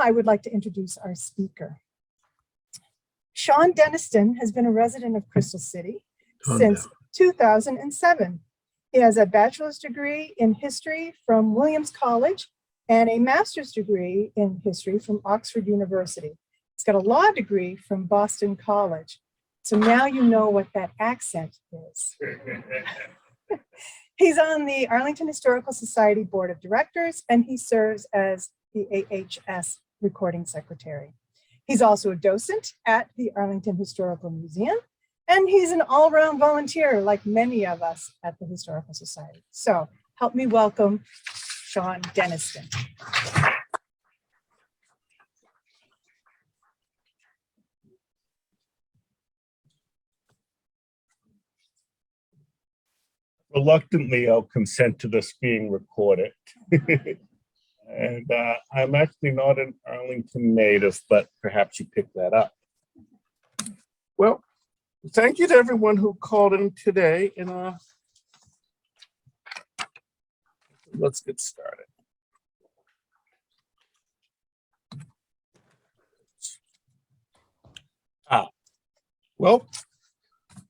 I would like to introduce our speaker. Sean Denniston has been a resident of Crystal City since 2007. He has a bachelor's degree in history from Williams College and a master's degree in history from Oxford University. He's got a law degree from Boston College. So now you know what that accent is. He's on the Arlington Historical Society Board of Directors, and he serves as the AHS recording secretary. He's also a docent at the Arlington Historical Museum, and he's an all-around volunteer like many of us at the Historical Society. So help me welcome Sean Denniston. Reluctantly, I'll consent to this being recorded. And I'm actually not an Arlington native, but perhaps you picked that up. Well, thank you to everyone who called in today. And let's get started. Well,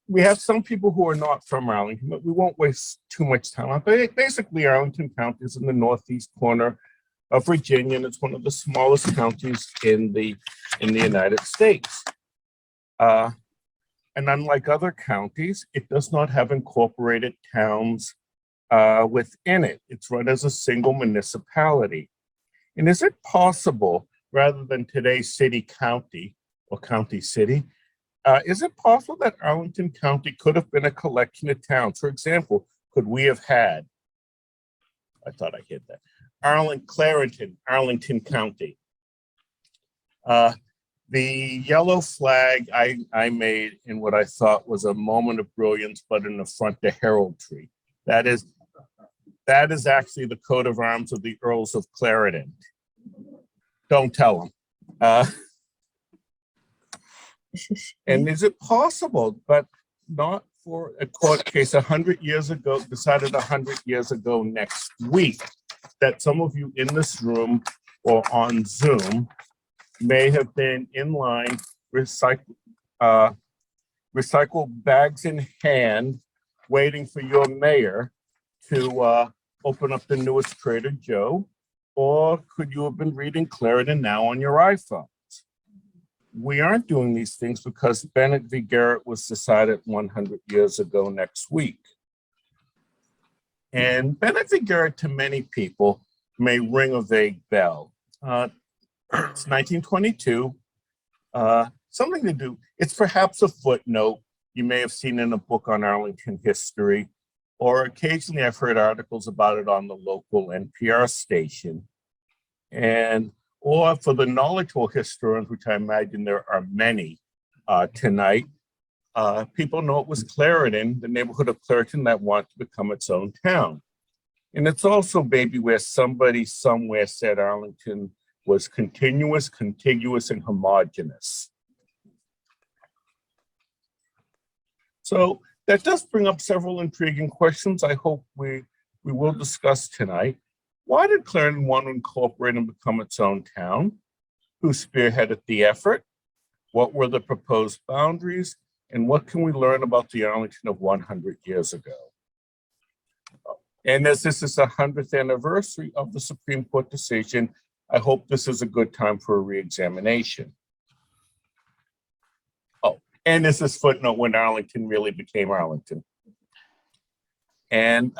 we have some people who are not from Arlington, but we won't waste too much time on it. Basically, Arlington County is in the northeast corner of Virginia, and it's one of the smallest counties in the United States. And unlike other counties, it does not have incorporated towns within it. It's run as a single municipality. And is it possible, rather than today's city-county or county-city, is it possible that Arlington County could have been a collection of towns? For example, could we have had, I thought I hit that, Clarendon, Arlington County. The yellow flag I made in what I thought was a moment of brilliance, but in the front, the heraldry. That is actually the coat of arms of the Earls of Clarendon. Don't tell them. And is it possible, but not for a court case 100 years ago, decided 100 years ago next week, that some of you in this room or on Zoom may have been in line, recycle bags in hand, waiting for your mayor to open up the newest Trader Joe, or could you have been reading Clarendon Now on your iPhone? We aren't doing these things because Bennett v. Garrett was decided 100 years ago next week. And Bennett v. Garrett, to many people, may ring a vague bell. It's 1922, something to do. It's perhaps a footnote you may have seen in a book on Arlington history, or occasionally I've heard articles about it on the local NPR station. Or for the knowledgeable historians, which I imagine there are many tonight, people know it was Clarendon, the neighborhood of Clarendon, that wanted to become its own town. And it's also maybe where somebody somewhere said Arlington was continuous, contiguous, and homogeneous. So that does bring up several intriguing questions I hope we will discuss tonight. Why did Clarendon want to incorporate and become its own town? Who spearheaded the effort? What were the proposed boundaries? And what can we learn about the Arlington of 100 years ago? And as this is the 100th anniversary of the Supreme Court decision, I hope this is a good time for a re-examination. Oh, and this is footnote when Arlington really became Arlington. And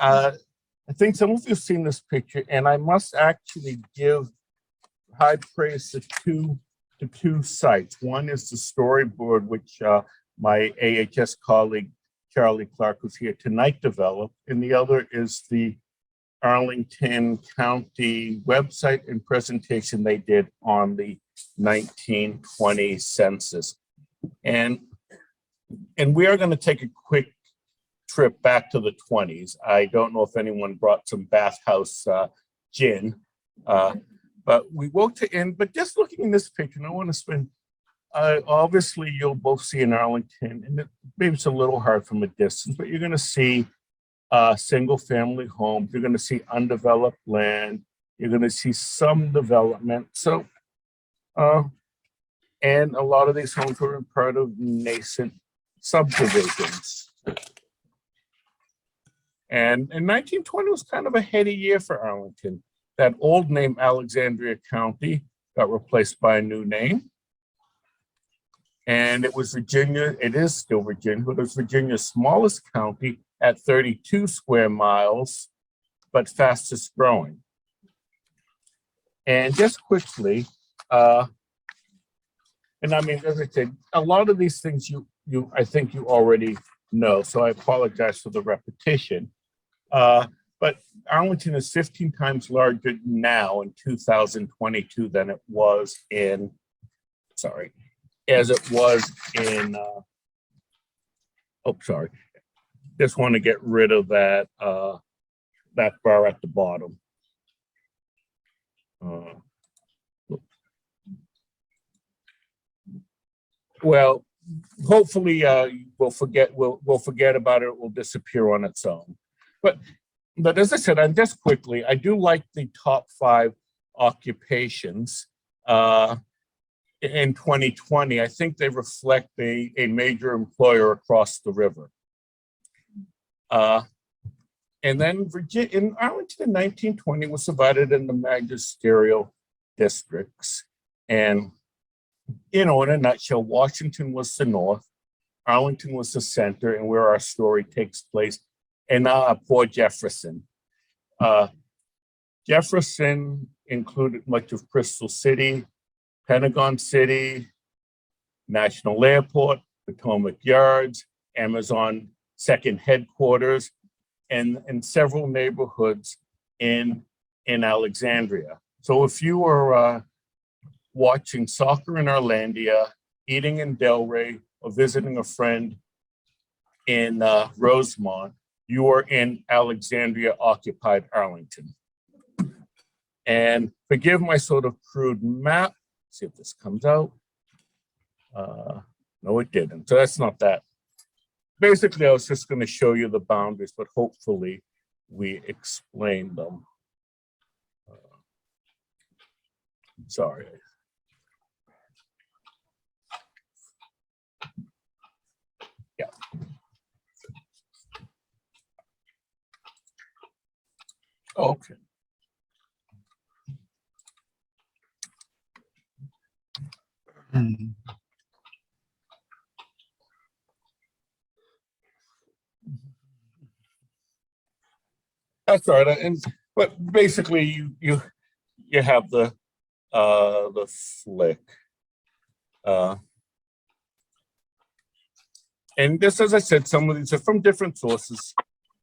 I think some of you have seen this picture, and I must actually give high praise to two sites. One is the storyboard, which my AHS colleague, Charlie Clark, who's here tonight, developed, and the other is the Arlington County website and presentation they did on the 1920 census. And we are going to take a quick trip back to the 20s. I don't know if anyone brought some bathhouse gin, but we will to end. But just looking in this picture, and I want to spend, obviously you'll both see in Arlington, and maybe it's a little hard from a distance, but you're going to see single family homes. You're going to see undeveloped land. You're going to see some development. So And a lot of these homes were part of nascent subdivisions. And in 1920 was kind of a heady year for Arlington. That old name, Alexandria County, got replaced by a new name. And it was Virginia, it is still Virginia, but it was Virginia's smallest county at 32 square miles, but fastest growing. And just quickly, and I mean, as I said, a lot of these things I think you already know, so I apologize for the repetition. But Arlington is 15 times larger now in 2022 than it was in, as it was in, just want to get rid of that, that bar at the bottom. Well, hopefully we'll forget about it. It will disappear on its own. But as I said, and just quickly, I do like the top 5 occupations in 2020. I think they reflect a major employer across the river. And then in Arlington in 1920 was divided into magisterial districts. And, in a nutshell, Washington was the north, Arlington was the center, and where our story takes place, and poor Jefferson. Jefferson included much of Crystal City, Pentagon City, National Airport, Potomac Yards, Amazon second headquarters, and several neighborhoods in Alexandria. So if you were watching soccer in Orlandia, eating in Delray, or visiting a friend in Rosemont, you are in Alexandria occupied Arlington. And forgive my sort of crude map. See if this comes out. No, it didn't. So that's not that. Basically, I was just going to show you the boundaries, but hopefully we explained them. Sorry. Yeah. Okay. That's all right. But basically, you have the flick, and this, as I said, some of these are from different sources,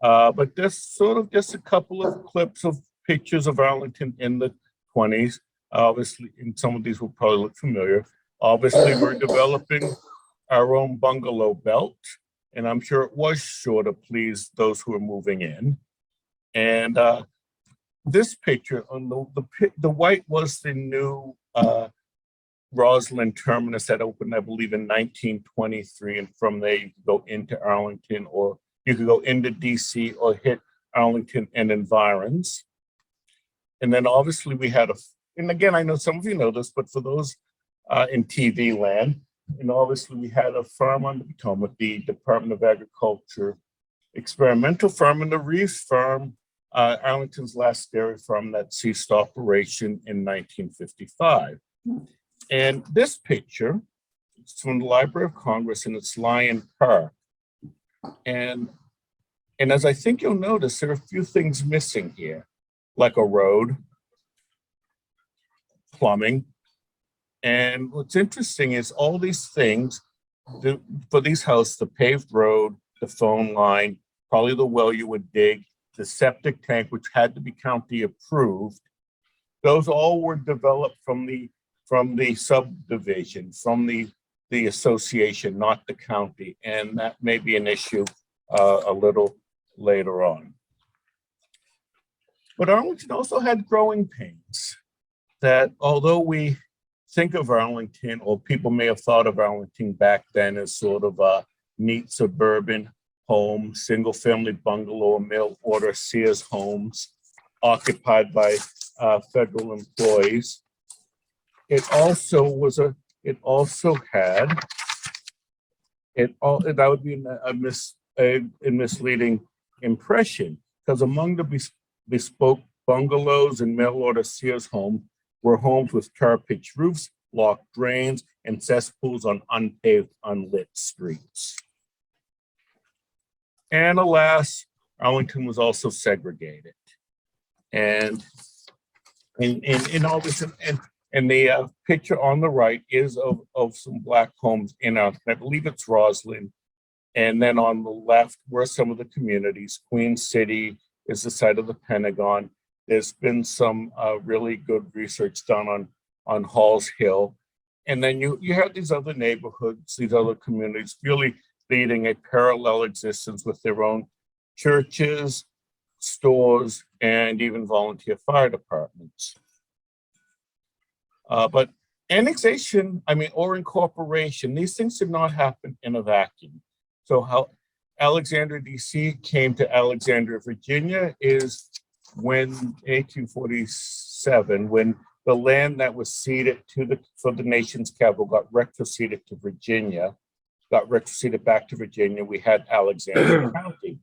but this sort of just a couple of clips of pictures of Arlington in the 20s. Obviously, and some of these will probably look familiar. Obviously, we're developing our own bungalow belt, and I'm sure it was sure to please those who are moving in. And this picture on the white was the new Roslyn terminus that opened, I believe, in 1923, and from there you could go into Arlington, or you could go into DC or hit Arlington and environs. And then obviously we had and again, I know some of you know this, but for those in TV land, and obviously we had a farm on the Potomac, the Department of Agriculture experimental farm, and the Reeves farm, Arlington's last dairy farm that ceased operation in 1955. And this picture, it's from the Library of Congress, and it's Lyon Park. And as I think you'll notice, there are a few things missing here, like a road, plumbing. And what's interesting is all these things, for these houses, the paved road, the phone line, probably the well you would dig, the septic tank, which had to be county approved, those all were developed from the subdivision, from the association, not the county. And that may be an issue a little later on. But Arlington also had growing pains that, although we think of Arlington, or people may have thought of Arlington back then as sort of a neat suburban home, single family bungalow, mail order Sears homes occupied by federal employees. it also had, that would be a misleading impression, because among the bespoke bungalows and mail-order Sears homes were homes with tar-pitched roofs, blocked drains, and cesspools on unpaved, unlit streets. And alas, Arlington was also segregated. And in all this, and the picture on the right is of some Black homes in Arlington. I believe it's Roslyn. And then on the left were some of the communities. Queen City is the site of the Pentagon. There's been some really good research done on Halls Hill. And then you have these other neighborhoods, these other communities really leading a parallel existence with their own churches, stores, and even volunteer fire departments. But annexation, or incorporation, these things did not happen in a vacuum. So how Alexandria, DC came to Alexandria, Virginia is when 1847, when the land that was ceded for the nation's capital got retroceded to Virginia, back to Virginia, we had Alexandria County.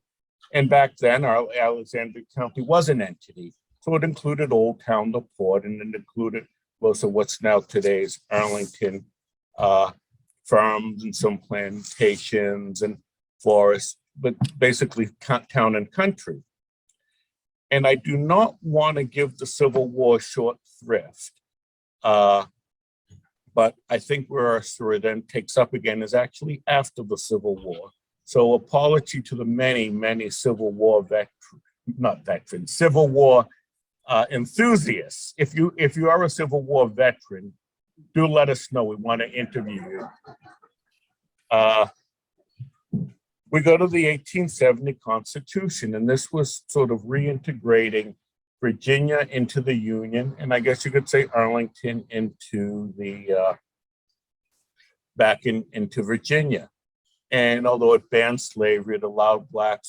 And back then, our Alexandria County was an entity. So it included Old Town, the port, and it included most of what's now today's Arlington, farms and some plantations and forests, but basically town and country. And I do not want to give the Civil War short thrift, but I think where our story then takes up again is actually after the Civil War. So apology to the many, many Civil War Civil War enthusiasts. If you are a Civil War veteran, do let us know. We want to interview you. We go to the 1870 Constitution, and this was sort of reintegrating Virginia into the Union, and I guess you could say Arlington into the into Virginia. And although it banned slavery, it allowed black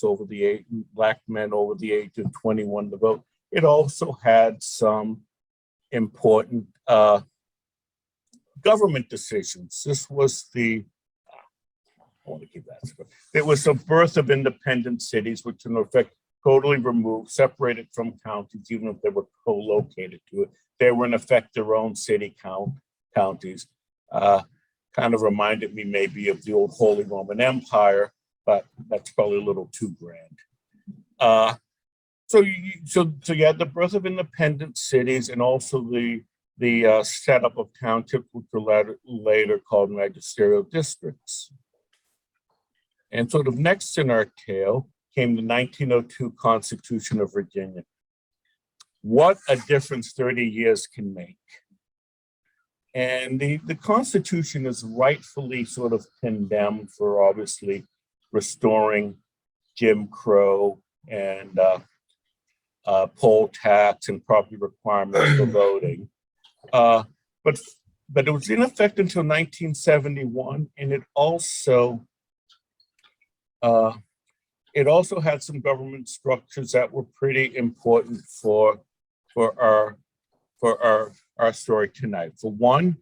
men over the age of 21 to vote. It also had some important government decisions. This was it was the birth of independent cities, which in effect totally removed, separated from counties, even if they were co-located to it. They were in effect their own city counties. Kind of reminded me maybe of the old Holy Roman Empire, but that's probably a little too grand. So you had the birth of independent cities and also the setup of townships, which were later called magisterial districts. And sort of next in our tale came the 1902 Constitution of Virginia. What a difference 30 years can make. And the Constitution is rightfully sort of condemned for obviously restoring Jim Crow and poll tax and property requirements for voting. But it was in effect until 1971, and it also had some government structures that were pretty important for our story tonight. For one,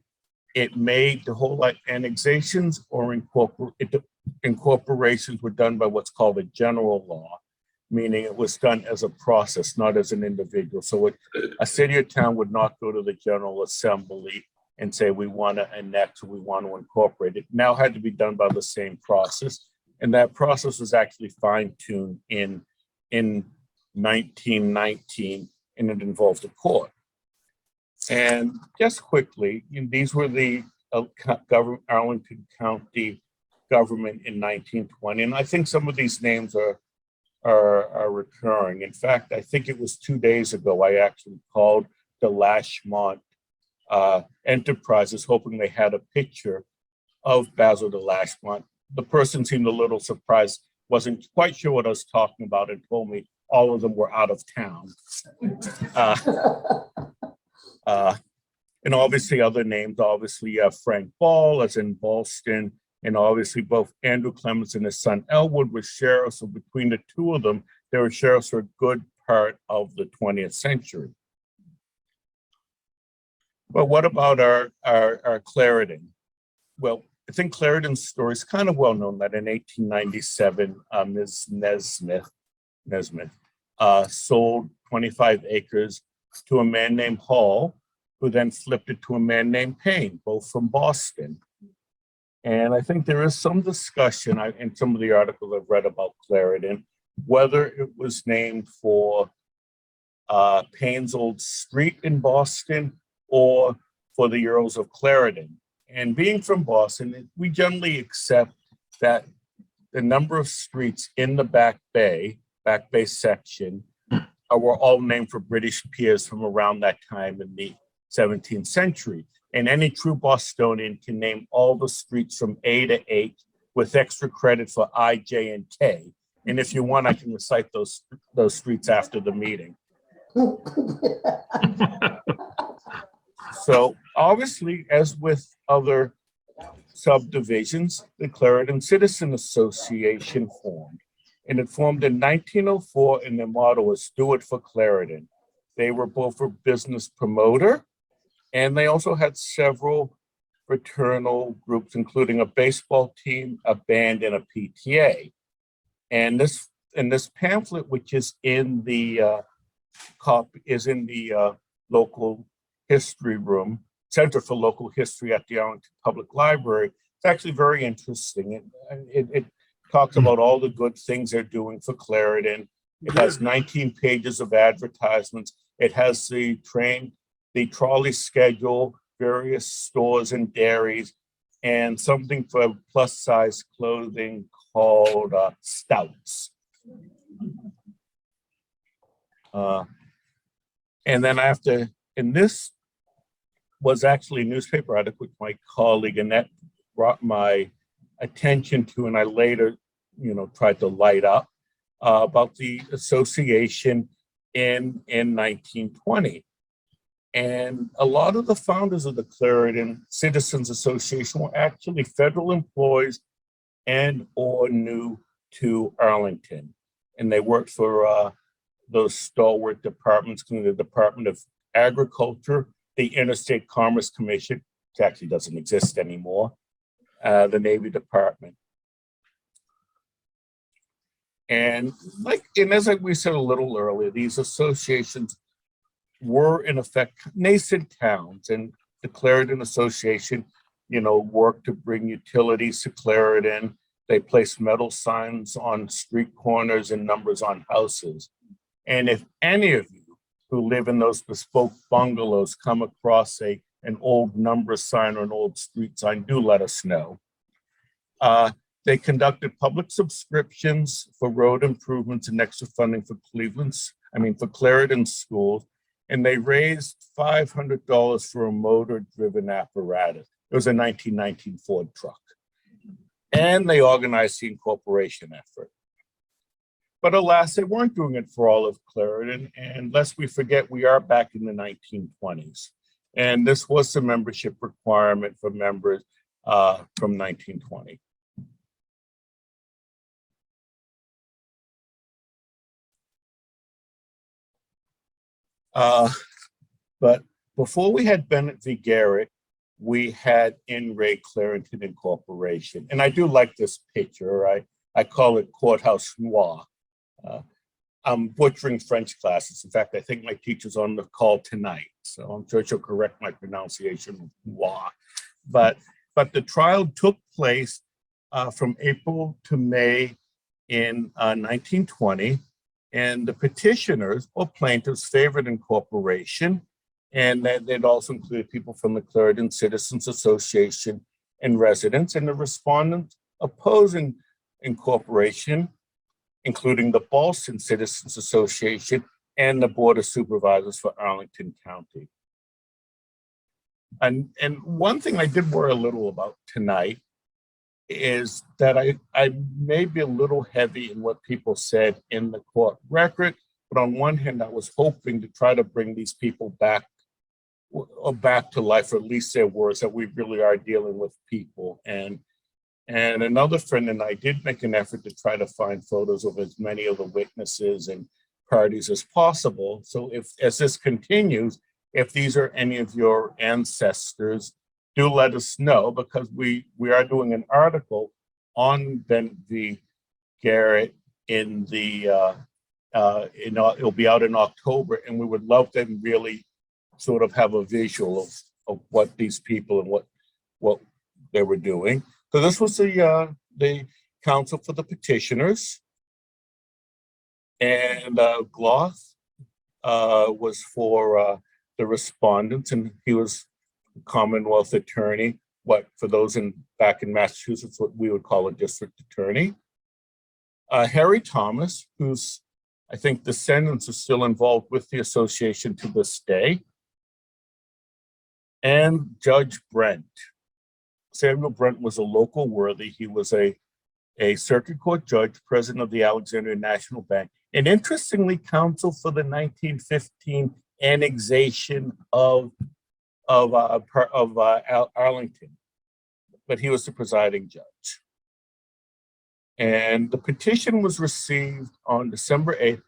it made the whole annexations or incorporations were done by what's called a general law, meaning it was done as a process, not as an individual. So a city or town would not go to the General Assembly and say, we want to annex, we want to incorporate. It now had to be done by the same process. And that process was actually fine-tuned in 1919, and it involved a court. And just quickly, these were the Arlington County government in 1920. And I think some of these names are recurring. In fact, I think it was 2 days ago, I actually called the Lashmont Enterprises, hoping they had a picture of Basil de Lashmont. The person seemed a little surprised, wasn't quite sure what I was talking about, and told me all of them were out of town. And obviously other names, obviously Frank Ball, as in Ballston, and obviously both Andrew Clemens and his son Elwood were sheriffs. So between the two of them, they were sheriffs for a good part of the 20th century. But what about our Clarendon? Well, I think Clarendon's story is kind of well known that in 1897, Ms. Nesmith sold 25 acres to a man named Hall, who then flipped it to a man named Payne, both from Boston. And I think there is some discussion in some of the articles I've read about Clarendon, whether it was named for Payne's old street in Boston or for the Earls of Clarendon. And being from Boston, we generally accept that the number of streets in the Back Bay section were all named for British peers from around that time in the 17th century. And any true Bostonian can name all the streets from A to H with extra credit for I, J, and K. And if you want, I can recite those streets after the meeting. So obviously, as with other subdivisions, the Clarendon Citizen Association formed. And it formed in 1904, and their motto was "Do it for Clarendon." They were both a business promoter, and they also had several fraternal groups, including a baseball team, a band, and a PTA. And this pamphlet, which is in the local history room, Center for Local History at the Arlington Public Library. It's actually very interesting. It talks about all the good things they're doing for Clarendon. It has 19 pages of advertisements. It has the trolley schedule, various stores and dairies, and something for plus size clothing called Stouts. And then and this was actually a newspaper article with my colleague, and that brought my attention to, and I later, tried to light up about the association in 1920. And a lot of the founders of the Clarendon Citizens Association were actually federal employees and or new to Arlington. And they worked for those stalwart departments, including the Department of Agriculture, the Interstate Commerce Commission, which actually doesn't exist anymore, the Navy Department. And as we said a little earlier, these associations were in effect nascent towns, and the Clarendon Association, worked to bring utilities to Clarendon. They placed metal signs on street corners and numbers on houses. And if any of you who live in those bespoke bungalows come across an old number sign or an old street sign, do let us know. They conducted public subscriptions for road improvements and extra funding for Clarendon schools, and they raised $500 for a motor-driven apparatus. It was a 1919 Ford truck. And they organized the incorporation effort. But alas, they weren't doing it for all of Clarendon. And lest we forget, we are back in the 1920s. And this was the membership requirement for members from 1920. But before we had Bennett v. Garrett, we had In Re Clarendon Incorporation. And I do like this picture. I call it Courthouse Noir. I'm butchering French classes. In fact, I think my teacher's on the call tonight, so I'm sure she'll correct my pronunciation of noir. But the trial took place from April to May in 1920, and the petitioners or plaintiffs favored incorporation, and that it also included people from the Clarendon Citizens Association and residents, and the respondents opposing incorporation, including the Boston Citizens Association and the Board of Supervisors for Arlington County. And one thing I did worry a little about tonight is that I may be a little heavy in what people said in the court record, but on one hand, I was hoping to try to bring these people back to life, or at least their words, that we really are dealing with people. And another friend and I did make an effort to try to find photos of as many of the witnesses and parties as possible. So as this continues, if these are any of your ancestors, do let us know, because we are doing an article on Bennett v. Garrett it'll be out in October, and we would love to really sort of have a visual of what these people and what they were doing. So this was the council for the petitioners, and Gloth was for the respondents, and he was a Commonwealth attorney. For those back in Massachusetts, what we would call a district attorney. Harry Thomas, who's, I think, descendants are still involved with the association to this day, and Judge Brent. Samuel Brent was a local worthy. He was a circuit court judge, president of the Alexandria National Bank, and interestingly, counsel for the 1915 annexation of Arlington, but he was the presiding judge. And the petition was received on December 8th.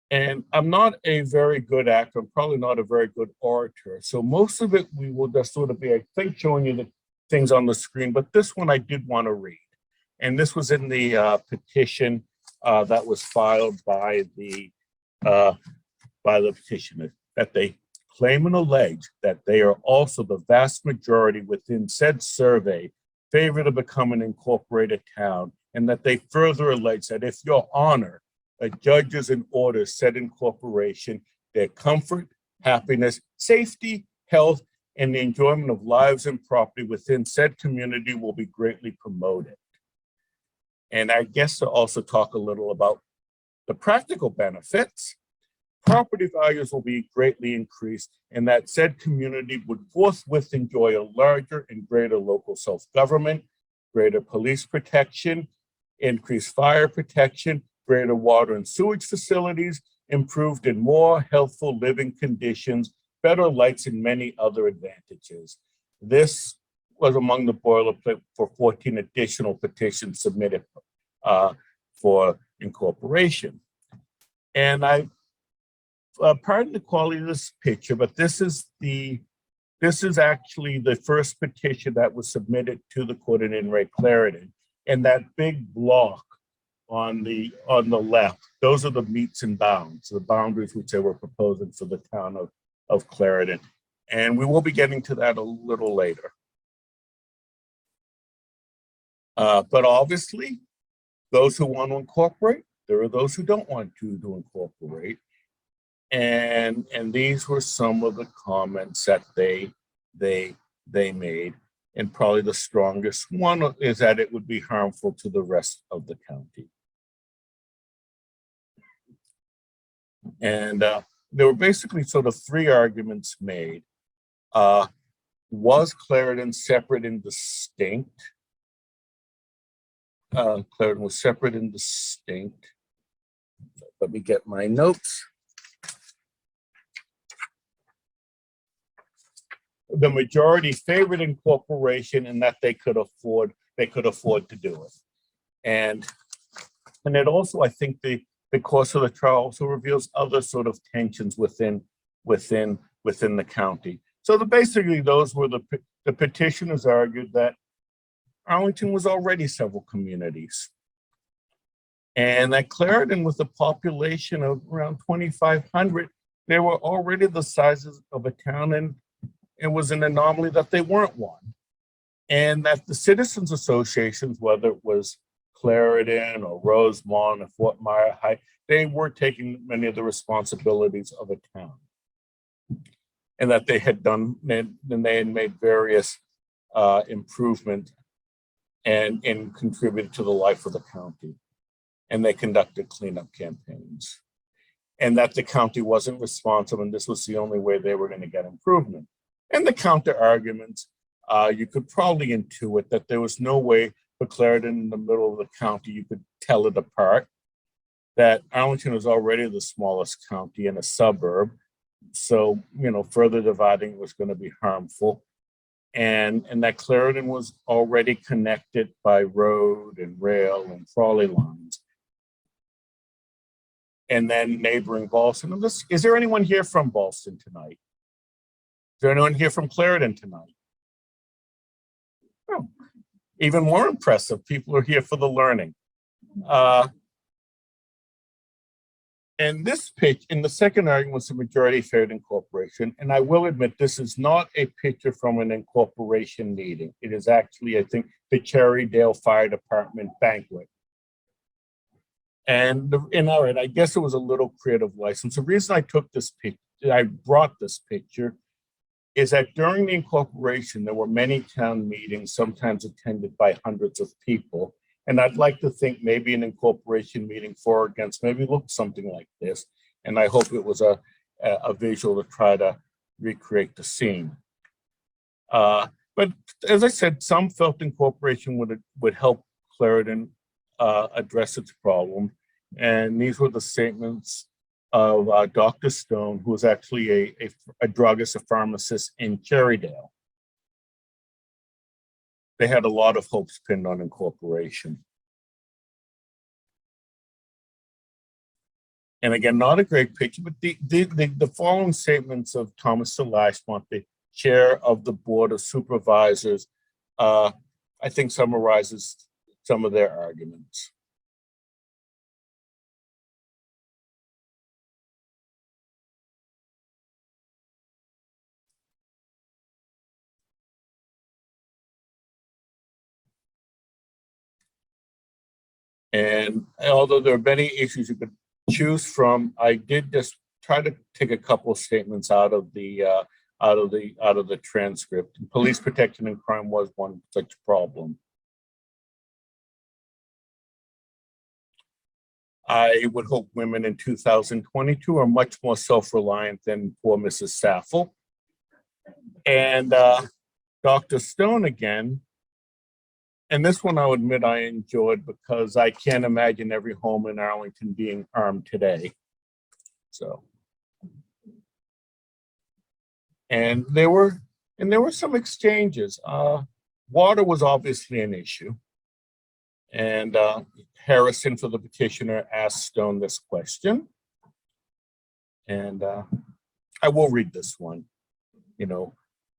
And I'm not a very good actor. I'm probably not a very good orator. So most of it, we will just sort of be, I think, showing you the things on the screen. But this one I did want to read. And this was in the petition that was filed by the petitioner, that they claim and allege that they are also the vast majority within said survey favor to become an incorporated town, and that they further allege that if your honor, judges and orders said incorporation, their comfort, happiness, safety, health, and the enjoyment of lives and property within said community will be greatly promoted. And I guess to also talk a little about the practical benefits. Property values will be greatly increased, and that said community would forthwith enjoy a larger and greater local self-government, greater police protection, increased fire protection, greater water and sewage facilities, improved and more healthful living conditions, better lights, and many other advantages. This was among the boilerplate for 14 additional petitions submitted for incorporation. And pardon the quality of this picture, but this is actually the first petition that was submitted to the court in Ray Clarendon. And that big block on the left, those are the meets and bounds, the boundaries which they were proposing for the town of Clarendon. And we will be getting to that a little later. But obviously, those who want to incorporate, there are those who don't want to incorporate. And these were some of the comments that they made. And probably the strongest one is that it would be harmful to the rest of the county. And there were basically sort of three arguments made. Was Clarendon separate and distinct? Clarendon was separate and distinct. Let me get my notes. The majority favored incorporation, and that they could afford to do it. And it also, I think the course of the trial also reveals other sort of tensions within the county. So basically those were the petitioners argued that Arlington was already several communities, and that Clarendon, with a population of around 2,500, they were already the sizes of a town, and it was an anomaly that they weren't one. And that the citizens associations, whether it was Clarendon or Rosemont or Fort Myer High, they were taking many of the responsibilities of a town. And that they had made various improvements and contributed to the life of the county. And they conducted cleanup campaigns. And that the county wasn't responsible, and this was the only way they were going to get improvement. And the counter arguments, you could probably intuit that there was no way for Clarendon in the middle of the county you could tell it apart, that Arlington was already the smallest county in a suburb. So, further dividing was going to be harmful. And that Clarendon was already connected by road and rail and trolley lines. And then neighboring Boston. Is there anyone here from Boston tonight? there anyone here from Clarendon tonight? Oh, even more impressive, people are here for the learning. And this pitch, in the second argument, was a majority favored incorporation. And I will admit, this is not a picture from an incorporation meeting. It is actually, I think, the Cherrydale Fire Department banquet. And all right, I guess it was a little creative license. The reason I took this picture, I brought this picture, is that during the incorporation, there were many town meetings, sometimes attended by hundreds of people. And I'd like to think maybe an incorporation meeting for or against maybe looked something like this. And I hope it was a visual to try to recreate the scene. But as I said, some felt incorporation would help Clarendon address its problem. And these were the statements of Dr. Stone, who was actually a druggist, a pharmacist in Cherrydale. They had a lot of hopes pinned on incorporation. And again, not a great picture, but the following statements of Thomas Lashmont, the chair of the Board of Supervisors, I think summarizes some of their arguments. And although there are many issues you could choose from, I did just try to take a couple of statements out of the transcript. Police protection and crime was one such problem. I would hope women in 2022 are much more self-reliant than poor Mrs. Saffel. And Dr. Stone again. And this one I'll admit I enjoyed because I can't imagine every home in Arlington being armed today. So, and there were some exchanges. Water was obviously an issue. And Harrison, for the petitioner, asked Stone this question. And I will read this one. You know,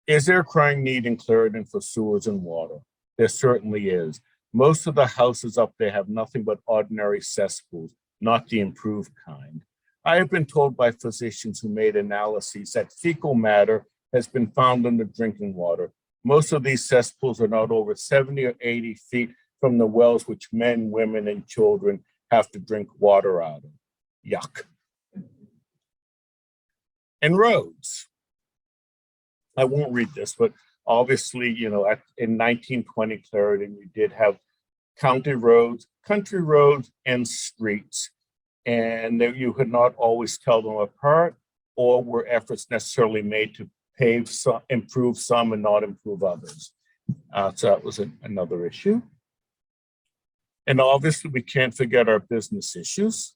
is there a crying need in Clarendon for sewers and water? There certainly is. Most of the houses up there have nothing but ordinary cesspools, not the improved kind. I have been told by physicians who made analyses that fecal matter has been found in the drinking water. Most of these cesspools are not over 70 or 80 feet from the wells which men, women, and children have to drink water out of. Yuck. And roads. I won't read this, but obviously, you know, in 1920 Clarendon, you did have county roads, country roads, and streets. And you could not always tell them apart, or were efforts necessarily made to pave some, improve some and not improve others. So that was another issue. And obviously, we can't forget our business issues.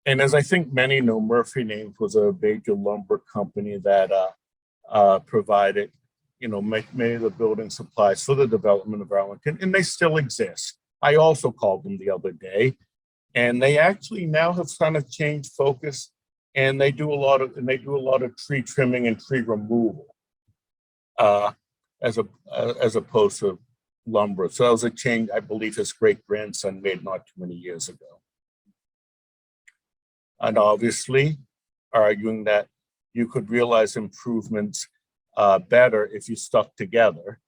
And as I think many know, Murphy Names was a major lumber company that provided, you know, many of the building supplies for the development of Arlington, and they still exist. I also called them the other day, and they actually now have kind of changed focus, and they do a lot of tree trimming and tree removal, as opposed to lumber. So that was a change I believe his great grandson made not too many years ago. And obviously arguing that you could realize improvements better if you stuck together.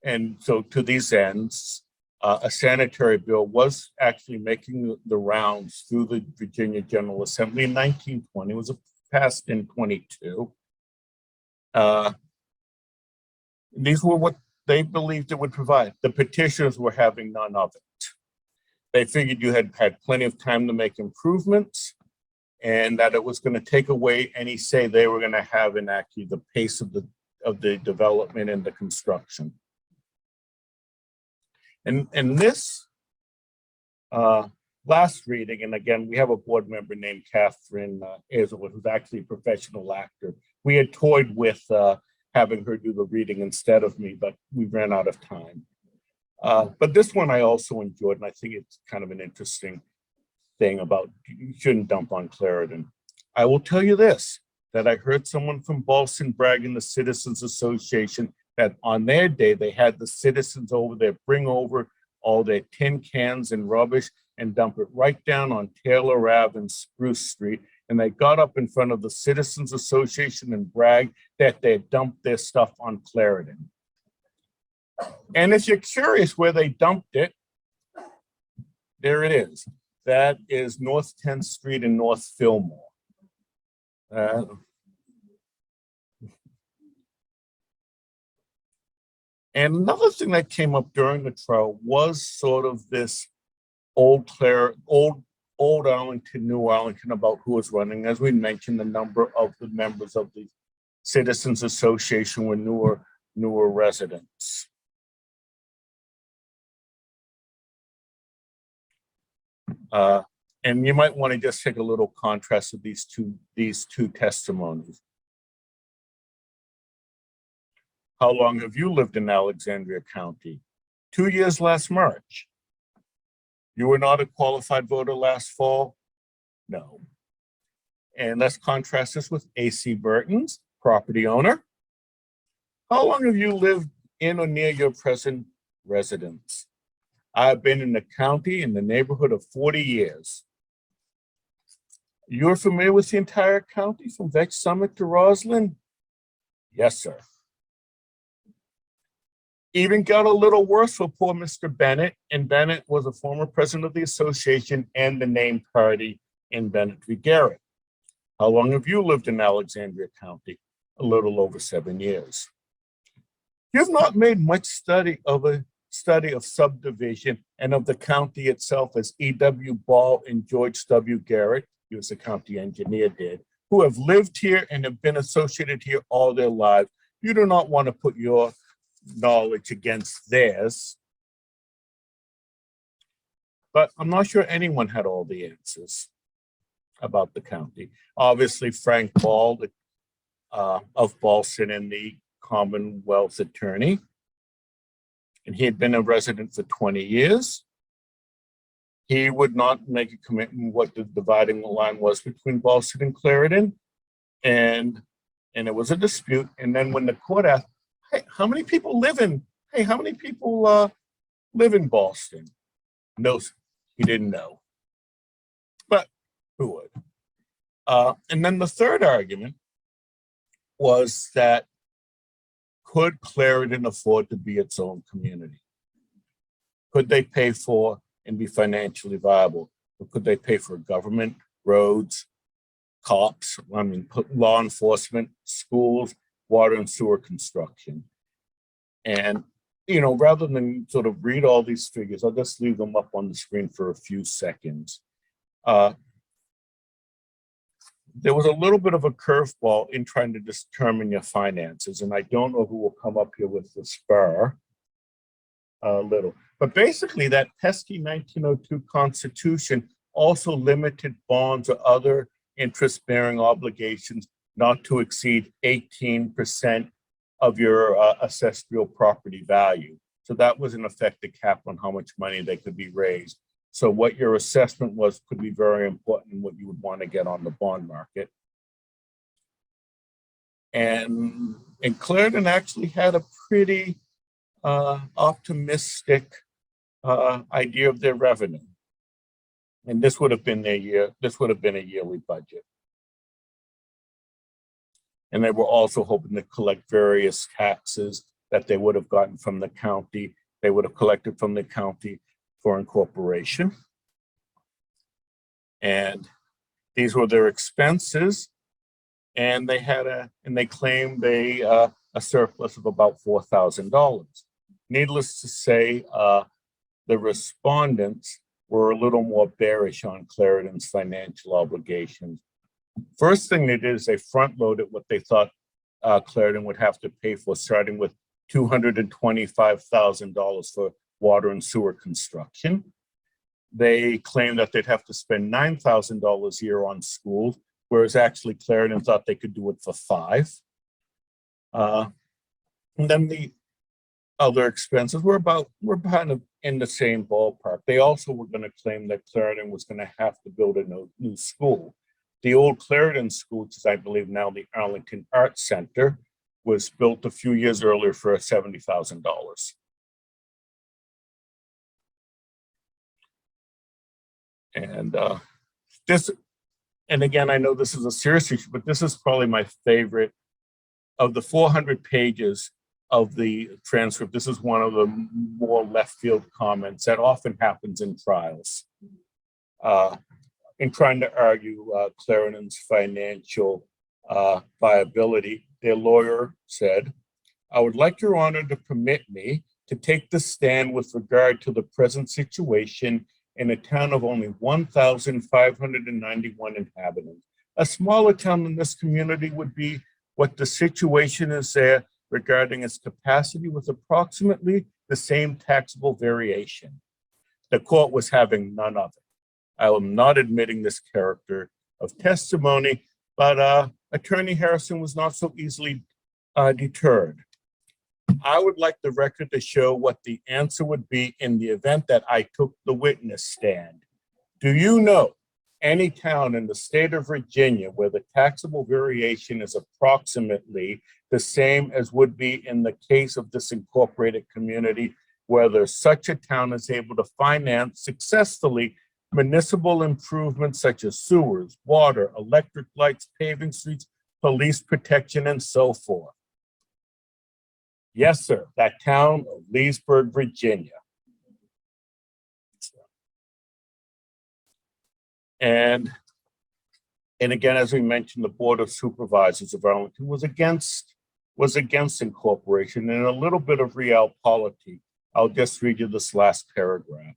And so to these ends, a sanitary bill was actually making the rounds through the Virginia General Assembly in 1920. It was passed in 22. These were what they believed it would provide. The petitioners were having none of it. They figured you had plenty of time to make improvements, and that it was going to take away any say they were going to have in actually the pace of the development and the construction. And this last reading, and again, we have a board member named Catherine Hazelwood, who's actually a professional actor. We had toyed with having her do the reading instead of me, but we ran out of time. But this one I also enjoyed, and I think it's kind of an interesting thing about you shouldn't dump on Clarendon. I will tell you this, that I heard someone from Boston bragging the Citizens Association that on their day, they had the citizens over there bring over all their tin cans and rubbish and dump it right down on Taylor Ave and Spruce Street. And they got up in front of the Citizens Association and bragged that they had dumped their stuff on Clarendon. And if you're curious where they dumped it, there it is. That is North 10th Street and North Fillmore. And another thing that came up during the trial was sort of this old Arlington, New Arlington about who was running. As we mentioned, the number of the members of the Citizens Association were newer residents. And you might want to just take a little contrast of these two testimonies. How long have you lived in Alexandria County? 2 years last March. You were not a qualified voter last fall? No. And let's contrast this with A.C. Burton's property owner. How long have you lived in or near your present residence? I've been in the county in the neighborhood of 40 years. You're familiar with the entire county from Vetch Summit to Roslyn? Yes, sir. Even got a little worse for poor Mr. Bennett, and Bennett was a former president of the association and the named party in Bennett v. Garrett. How long have you lived in Alexandria County? A little over 7 years. You've not made much study of subdivision and of the county itself as E.W. Ball and George W. Garrett, he was the county engineer, did, who have lived here and have been associated here all their lives. You do not want to put your knowledge against theirs. But I'm not sure anyone had all the answers about the county. Obviously, Frank Ball of Boston and the Commonwealth attorney, and he had been a resident for 20 years. He would not make a commitment what the dividing line was between Boston and Clarendon, and it was a dispute. And then when the court asked, hey, how many people live in Boston? No, he didn't know. But who would? And then the third argument was that could Clarendon afford to be its own community? Could they pay for and be financially viable? Or could they pay for government, roads, cops, law enforcement, schools, water and sewer construction? And, rather than sort of read all these figures, I'll just leave them up on the screen for a few seconds. There was a little bit of a curveball in trying to determine your finances, and I don't know who will come up here with the spur little. But basically, that pesky 1902 Constitution also limited bonds or other interest-bearing obligations not to exceed 18% of your assessed real property value. So that was in effect a cap on how much money they could be raised. So what your assessment was could be very important in what you would want to get on the bond market. And Clarendon actually had a pretty optimistic idea of their revenue. And this would have been a yearly budget. And they were also hoping to collect various taxes that they would have gotten from the county. They would have collected from the county for incorporation. And these were their expenses. And they claimed a surplus of about $4,000. Needless to say, the respondents were a little more bearish on Clarendon's financial obligations. First thing they did is they front-loaded what they thought Clarendon would have to pay for, starting with $225,000 for water and sewer construction. They claimed that they'd have to spend $9,000 a year on schools, whereas actually Clarendon thought they could do it for $5,000. And then the other expenses were kind of in the same ballpark. They also were going to claim that Clarendon was going to have to build a new school. The old Clarendon School, which is, I believe, now the Arlington Arts Center, was built a few years earlier for $70,000. And and again, I know this is a serious issue, but this is probably my favorite of the 400 pages of the transcript. This is one of the more left field comments that often happens in trials. In trying to argue Clarendon's financial viability, their lawyer said, "I would like Your Honor to permit me to take the stand with regard to the present situation in a town of only 1,591 inhabitants. A smaller town than this community would be what the situation is there regarding its capacity with approximately the same taxable variation." The court was having none of it. I am not admitting this character of testimony, but Attorney Harrison was not so easily deterred. I would like the record to show what the answer would be in the event that I took the witness stand. Do you know any town in the state of Virginia where the taxable variation is approximately the same as would be in the case of this incorporated community, whether such a town is able to finance successfully municipal improvements such as sewers, water, electric lights, paving streets, police protection, and so forth? Yes, sir, that town of Leesburg, Virginia. And again, as we mentioned, the Board of Supervisors of Arlington was against incorporation. And a little bit of realpolitik. I'll just read you this last paragraph.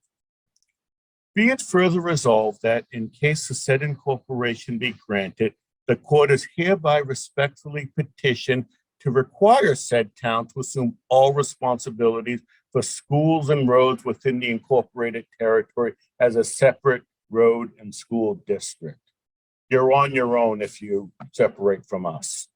Be it further resolved that in case the said incorporation be granted, the court is hereby respectfully petitioned to require said town to assume all responsibilities for schools and roads within the incorporated territory as a separate road and school district. You're on your own if you separate from us.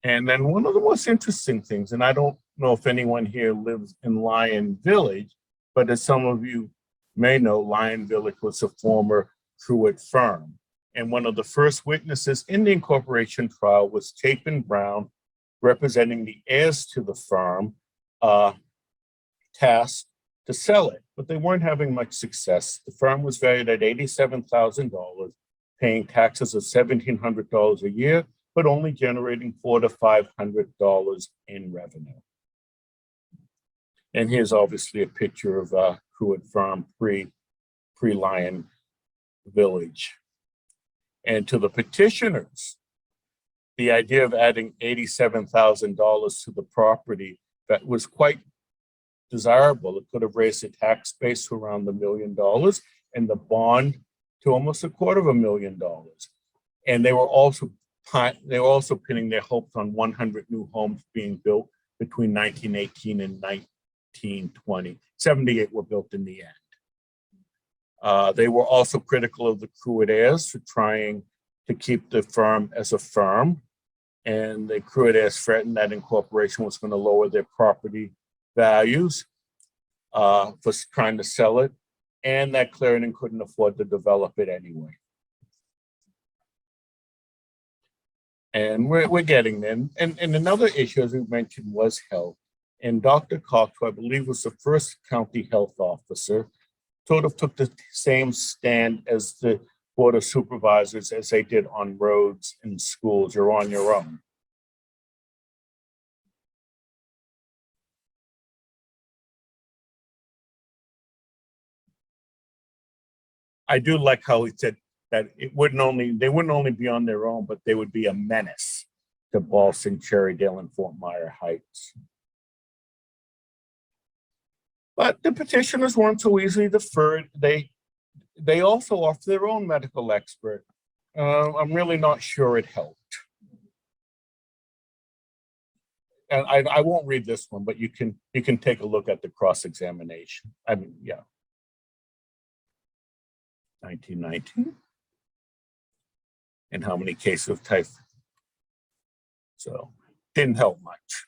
And then one of the most interesting things, and I don't know if anyone here lives in Lyon Village, but as some of you may know, Lyon Village was a former Truett firm. And one of the first witnesses in the incorporation trial was Chapin Brown, representing the heirs to the firm, tasked to sell it, but they weren't having much success. The firm was valued at $87,000, paying taxes of $1,700 a year, but only generating $400 to $500 in revenue. And here's obviously a picture of Truett Farm pre-Lyon Village. And to the petitioners, the idea of adding $87,000 to the property that was quite desirable. It could have raised the tax base to around $1 million and the bond to almost $250,000. And they were also pinning their hopes on 100 new homes being built between 1918 and 1920. 78 were built in the end. They were also critical of the Truett heirs for trying to keep the firm as a firm. And the Truett heirs threatened that incorporation was going to lower their property values for trying to sell it, and that Clarendon couldn't afford to develop it anyway. And we're getting there. And another issue, as we mentioned, was health. And Dr. Cox, who I believe was the first county health officer, sort of took the same stand as the Board of Supervisors as they did on roads and schools. You're on your own. I do like how he said that they wouldn't only be on their own, but they would be a menace to Ballston, Cherrydale, and Fort Myer Heights. But the petitioners weren't so easily deferred. They also offered their own medical expert. I'm really not sure it helped. And I won't read this one, but you can take a look at the cross-examination. I mean, yeah. 1919. And how many cases of typhoid? So didn't help much.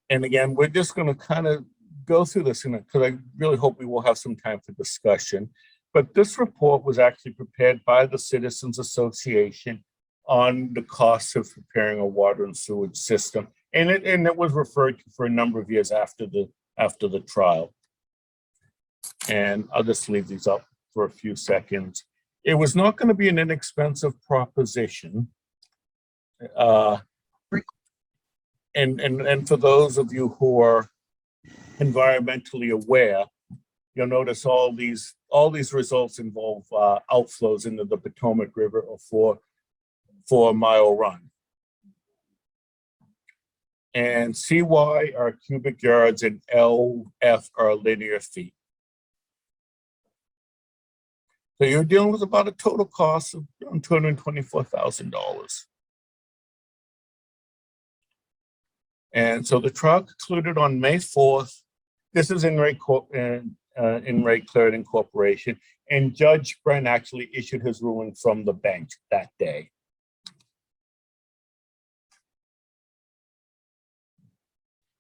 And again, we're just going to kind of go through this because I really hope we will have some time for discussion. But this report was actually prepared by the Citizens Association on the costs of preparing a water and sewage system. And it was referred to for a number of years after the trial. And I'll just leave these up for a few seconds. It was not going to be an inexpensive proposition. And for those of you who are environmentally aware, you'll notice all these results involve outflows into the Potomac River or 4 mile run. And CY are cubic yards and LF are linear feet. So you're dealing with about a total cost of around $224,000. And so the trial concluded on May 4th. This is in Ray Clarendon Corporation, and Judge Brent actually issued his ruling from the bench that day.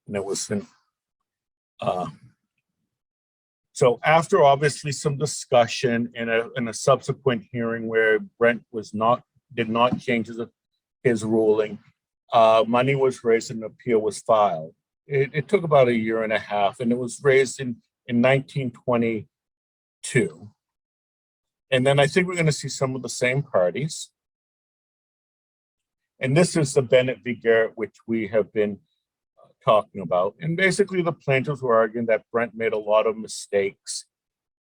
And it was so after obviously some discussion in a subsequent hearing where Brent did not change his ruling, money was raised and an appeal was filed. It took about a year and a half, and it was raised in 1922. And then I think we're going to see some of the same parties. And this is the Bennett v. Garrett, which we have been talking about. And basically the plaintiffs were arguing that Brent made a lot of mistakes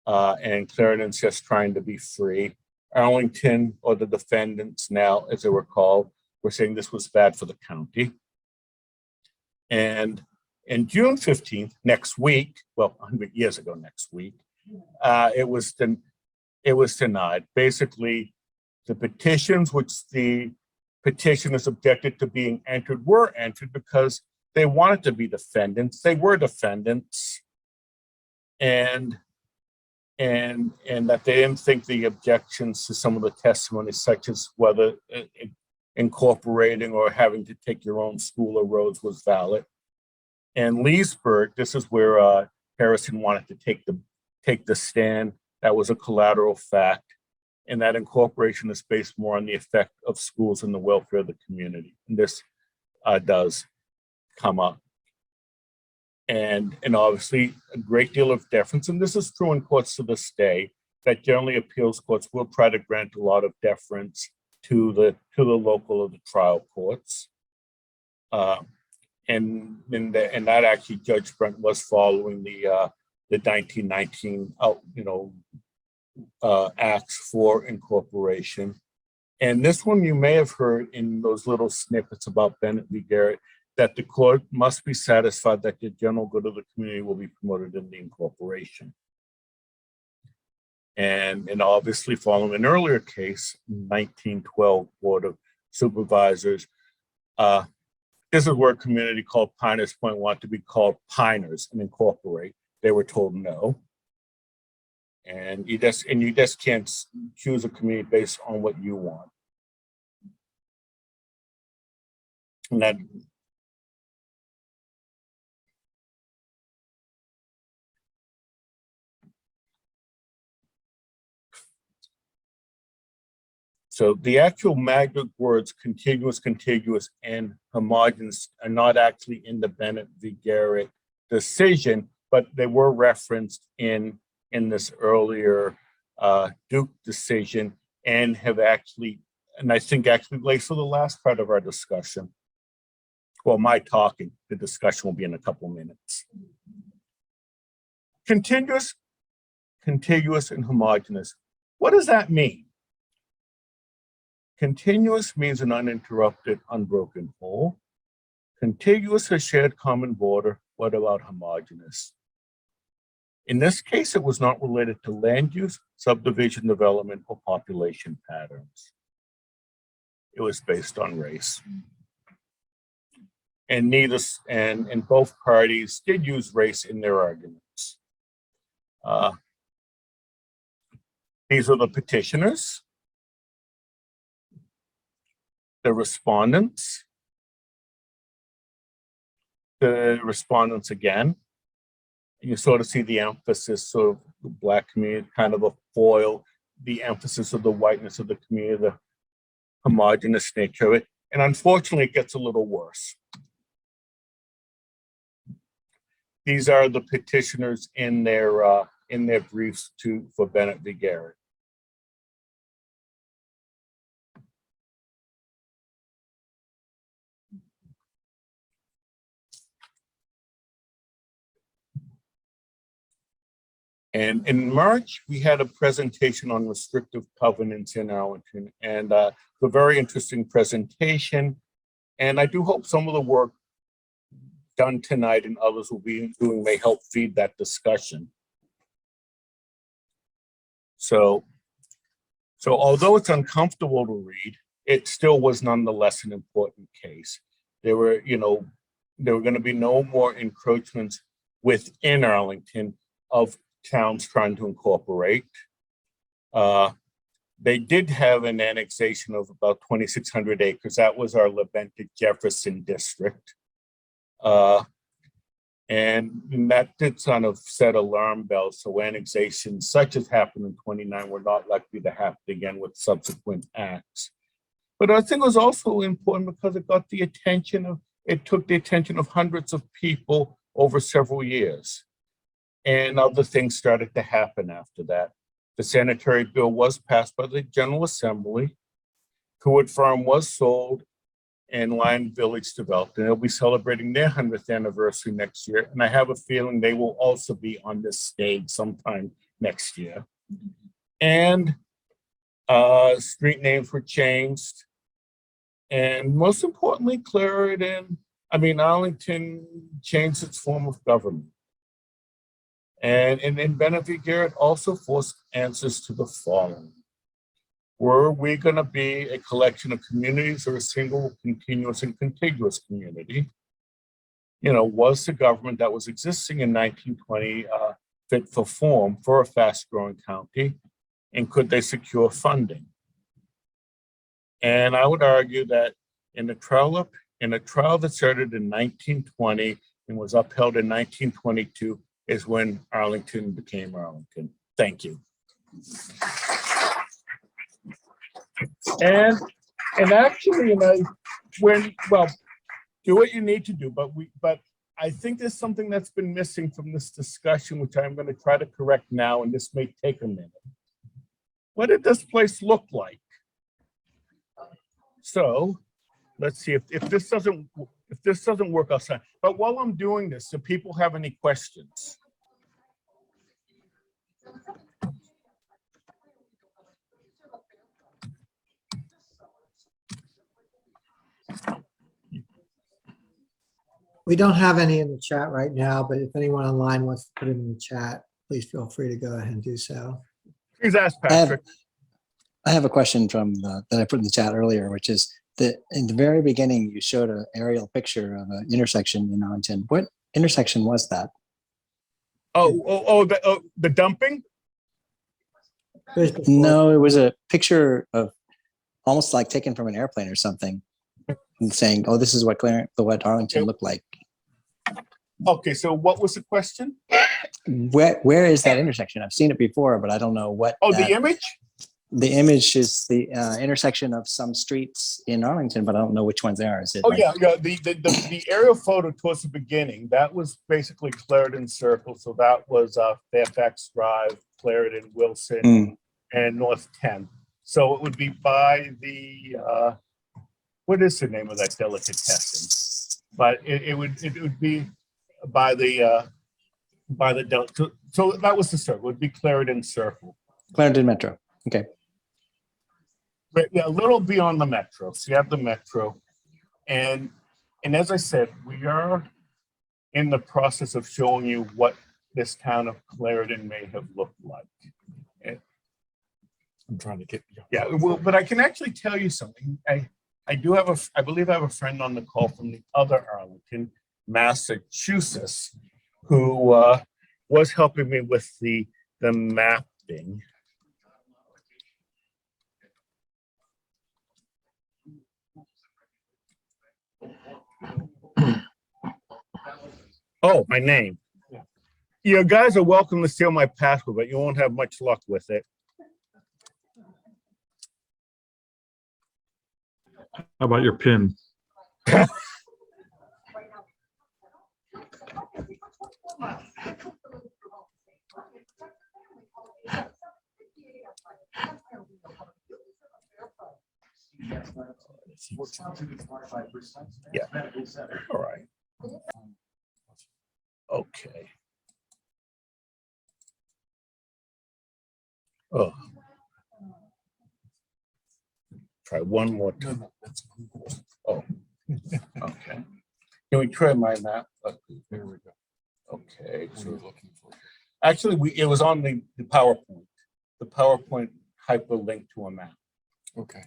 and Clarendon's just trying to be free. Arlington, or the defendants now, as they were called, were saying this was bad for the county. And in June 15th, next week, well, 100 years ago next week, it was denied. Basically, the petitions which the petitioners objected to being entered were entered because they wanted to be defendants. They were defendants, and that they didn't think the objections to some of the testimonies, such as whether incorporating or having to take your own school or roads, was valid. And Leesburg, this is where Harrison wanted to take the stand. That was a collateral fact, and that incorporation is based more on the effect of schools and the welfare of the community. And this does come up. And obviously a great deal of deference, and this is true in courts to this day, that generally appeals courts will try to grant a lot of deference to the local of the trial courts. And that actually Judge Brent was following the 1919 acts for incorporation. And this one you may have heard in those little snippets about Bennett v. Garrett, that the court must be satisfied that the general good of the community will be promoted in the incorporation. And obviously following an earlier case, 1912 Board of Supervisors, this is where a community called Piners Point wanted to be called Piners and incorporate. They were told no. And you just can't choose a community based on what you want. And that so the actual magic words contiguous, contiguous, and homogeneous are not actually in the Bennett v. Garrett decision, but they were referenced in this earlier Duke decision, and have actually, and I think actually relates to the last part of our discussion. Well, my talking, the discussion will be in a couple minutes. Contiguous, contiguous, and homogeneous. What does that mean? Continuous means an uninterrupted, unbroken whole. Contiguous has shared common border. What about homogeneous? In this case, it was not related to land use, subdivision development, or population patterns. It was based on race. And both parties did use race in their arguments. These are the petitioners, the respondents again, You sort of see the emphasis of the Black community, kind of a foil, the emphasis of the whiteness of the community, the homogenous nature of it. And unfortunately, it gets a little worse. These are the petitioners in their briefs for Bennett v. Garrett. And in March, we had a presentation on restrictive covenants in Arlington, and a very interesting presentation. And I do hope some of the work done tonight and others will be doing may help feed that discussion. So although it's uncomfortable to read, it still was nonetheless an important case. There were going to be no more encroachments within Arlington of towns trying to incorporate. They did have an annexation of about 2,600 acres. That was our Leventic Jefferson district. And that did kind of set alarm bells. So annexations such as happened in 29 were not likely to happen again with subsequent acts. But I think it was also important because it took the attention of hundreds of people over several years. And other things started to happen after that. The sanitary bill was passed by the General Assembly. Coed Farm was sold and Lion Village developed, and they'll be celebrating their 100th anniversary next year. And I have a feeling they will also be on this stage sometime next year. And street names were changed. And most importantly, Arlington changed its form of government. And in Bennett v. Garrett also forced answers to the following. Were we going to be a collection of communities or a single continuous and contiguous community? Was the government that was existing in 1920 fit for form for a fast-growing county? And could they secure funding? And I would argue that in a trial that started in 1920 and was upheld in 1922 is when Arlington became Arlington. Thank you. And actually, do what you need to do, but I think there's something that's been missing from this discussion, which I'm going to try to correct now, and this may take a minute. What did this place look like? So let's see if this doesn't work outside. But while I'm doing this, do people have any questions? We don't have any in the chat right now, but if anyone online wants to put it in the chat, please feel free to go ahead and do so. Please ask Patrick. I have a question from that I put in the chat earlier, which is that in the very beginning, you showed an aerial picture of an intersection in Arlington. What intersection was that? The dumping? No, it was a picture of almost like taken from an airplane or something, and saying, "Oh, this is what Arlington looked like." Okay, so what was the question? Where is that intersection? I've seen it before, but I don't know what. Oh, the image? The image is the intersection of some streets in Arlington, but I don't know which ones they are. Is it? Yeah. The aerial photo towards the beginning, that was basically Clarendon Circle. So that was Fairfax Drive, Clarendon, Wilson, and North 10th. So it would be by the what is the name of that delicatessen? But it would be by the so that was the circle. It would be Clarendon Circle. Clarendon Metro. Okay. But yeah, a little beyond the metro. So you have the metro, and as I said, we are in the process of showing you what this town of Clarendon may have looked like. I'm trying to get. Yeah, well, but I can actually tell you something. I believe I have a friend on the call from the other Arlington, Massachusetts, who was helping me with the mapping. Oh, my name. You guys are welcome to steal my password, but you won't have much luck with it. How about your pin? Yeah. All right. Okay. Oh. Try one more time. Oh. Okay. Can we try my map? There we go. Okay. So actually, it was on the PowerPoint. The PowerPoint hyperlink to a map. Okay.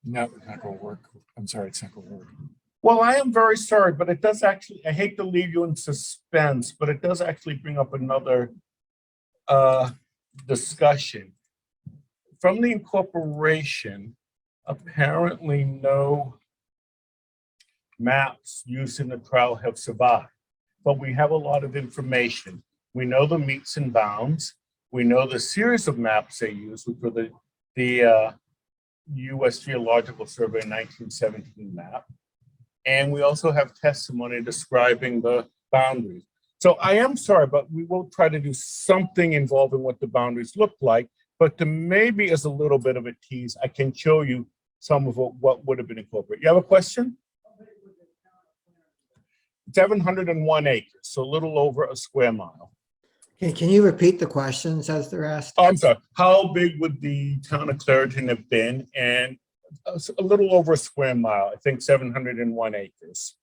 No, it's not gonna work. I'm sorry, it's not gonna work. Well, I am very sorry, but it does actually, I hate to leave you in suspense, but it does actually bring up another discussion. From the incorporation, apparently no maps used in the trial have survived, but we have a lot of information. We know the meets and bounds. We know the series of maps they used, which were the U.S. Geological Survey 1917 map. And we also have testimony describing the boundaries. So I am sorry, but we will try to do something involving what the boundaries look like. But to maybe as a little bit of a tease, I can show you some of what would have been incorporated. You have a question? 701 acres, so a little over a square mile. Can you repeat the questions as they're asked? Oh, I'm sorry. How big would the town of Clariton have been? And a little over a square mile, I think 701 acres.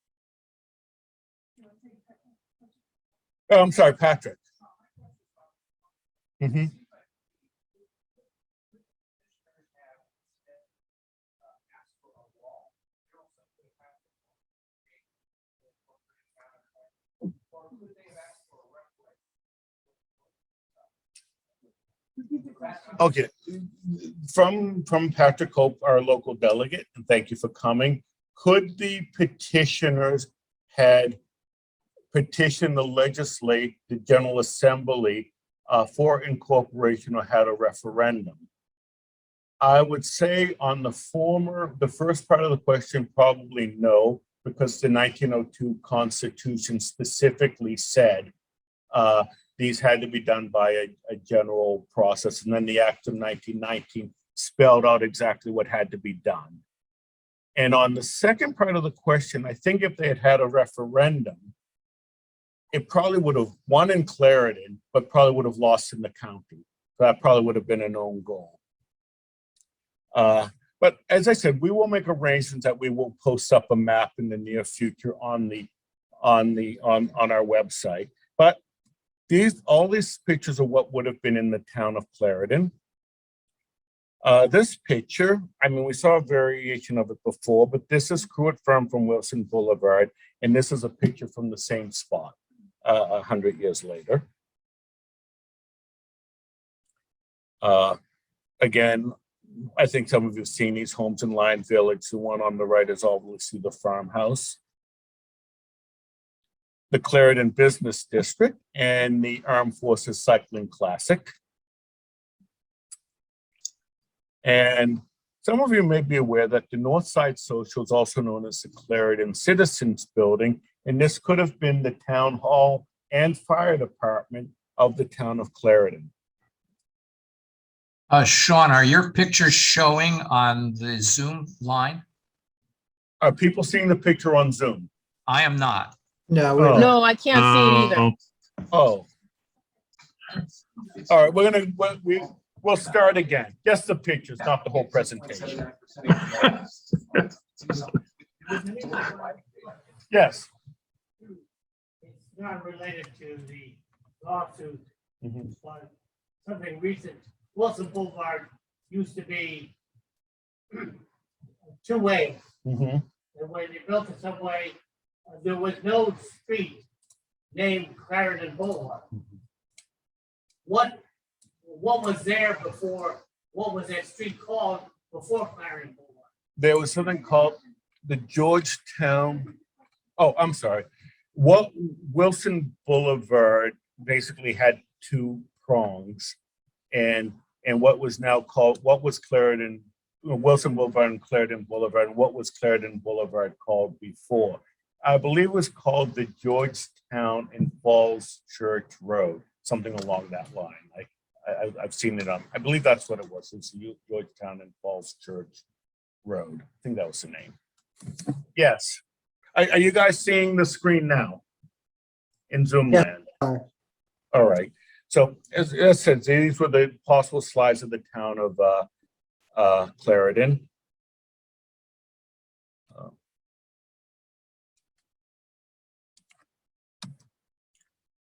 Oh, I'm sorry, Patrick. Mm-hmm. Okay, from Patrick Hope, our local delegate, and thank you for coming. Could the petitioners had petitioned the General Assembly for incorporation or had a referendum? I would say on the first part of the question, probably no, because the 1902 Constitution specifically said these had to be done by a general process. And then the Act of 1919 spelled out exactly what had to be done. And on the second part of the question, I think if they had had a referendum, it probably would have won in Clarendon, but probably would have lost in the county. So that probably would have been an own goal. But as I said, we will make arrangements that we will post up a map in the near future on our website. But all these pictures are what would have been in the town of Clarendon. This picture, I mean, we saw a variation of it before, but this is Cruitt Farm from Wilson Boulevard, and this is a picture from the same spot 100 years later. Again, I think some of you have seen these homes in Lion Village. The one on the right is obviously the farmhouse. The Clarendon Business District and the Armed Forces Cycling Classic. And some of you may be aware that the North Side Social is also known as the Clarendon Citizens Building, and this could have been the town hall and fire department of the town of Clarendon. Sean, are your pictures showing on the Zoom line? Are people seeing the picture on Zoom? I am not. No, Oh. No, I can't see it either. Oh. All right, we'll start again. Just the pictures, not the whole presentation. Yes. It's not related to the lawsuit, but something recent. Wilson Boulevard used to be two ways. And when they built the subway, there was no street named Clarendon Boulevard. What was there before? What was that street called before Clarendon Boulevard? There was something called the Georgetown, oh, I'm sorry. What Wilson Boulevard basically had two prongs, and what was now called, what was Clarendon, Wilson Boulevard and Clarendon Boulevard, and what was Clarendon Boulevard called before? I believe it was called the Georgetown and Falls Church Road, something along that line. I've seen it on, I believe that's what it was. It's Georgetown and Falls Church Road. I think that was the name. Yes. Are you guys seeing the screen now in Zoom Yeah. land? All right. So as I said, these were the possible slides of the town of Clarendon.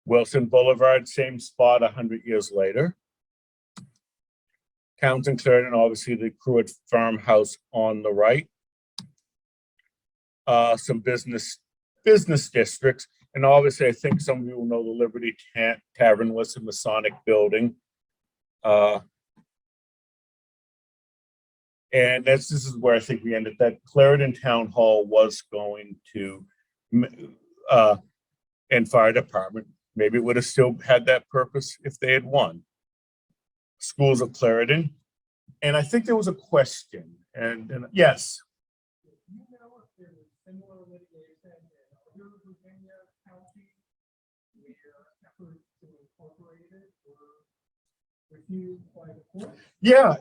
Wilson Boulevard, same spot 100 years later. Townsend Clarendon, obviously the Cruitt farmhouse on the right. Some business districts. And obviously, I think some of you will know the Liberty Tavern was a Masonic building. And this is where I think we ended, that Clarendon Town Hall was going to, and fire department, maybe it would have still had that purpose if they had won. Schools of Clarendon. And I think there was a question, and yes. You know if there was similar litigation in other Virginia counties where efforts to incorporate it were refused by the court? Yeah,